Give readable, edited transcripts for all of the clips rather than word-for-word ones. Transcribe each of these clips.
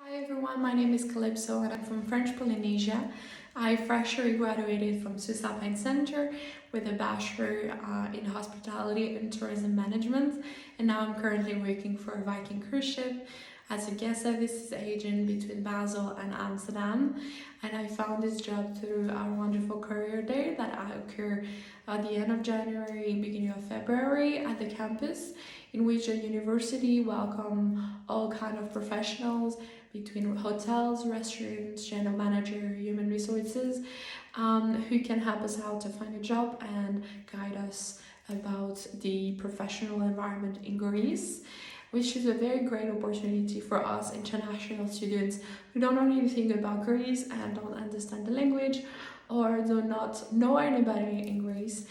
Hi everyone, my name is Calypso and I'm from French Polynesia. I freshly graduated from Swiss Alpine Center with a bachelor in hospitality and tourism management, and now I'm currently working for a Viking Cruise ship as a guest services agent between Basel and Amsterdam. And I found this job through our wonderful career day that occur at the end of January, beginning of February at the campus, in which the university welcome all kind of professionals between hotels, restaurants, general manager, human resources, who can help us out to find a job and guide us about the professional environment in Greece, which is a very great opportunity for us international students who don't know anything about Greece and don't understand the language or do not know anybody in Greece,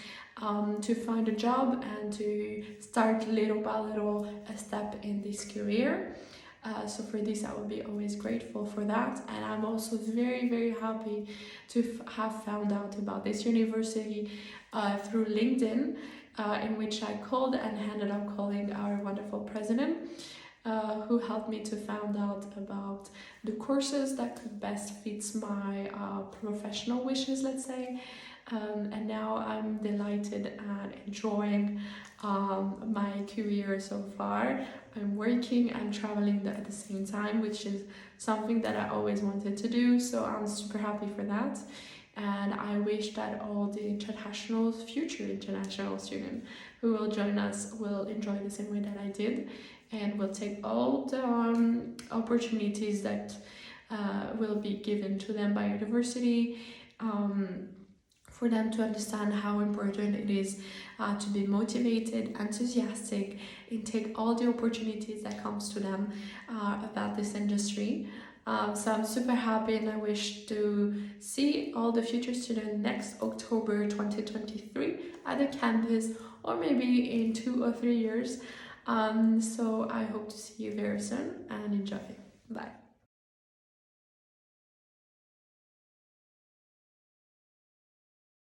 to find a job and to start little by little a step in this career. So for this I will be always grateful for that, and I'm also very happy to have found out about this university through LinkedIn, in which I called and ended up calling our wonderful president, who helped me to find out about the courses that could best fit my professional wishes, let's say. And now I'm delighted and enjoying my career so far. I'm working and traveling at the same time, which is something that I always wanted to do, so I'm super happy for that. And I wish that all the future international students who will join us will enjoy the same way that I did, and will take all the opportunities that will be given to them by university, for them to understand how important it is to be motivated, enthusiastic, and take all the opportunities that comes to them about this industry. So I'm super happy, and I wish to see all the future students next October 2023 at the campus, or maybe in 2 or 3 years. So I hope to see you very soon and enjoy. Bye.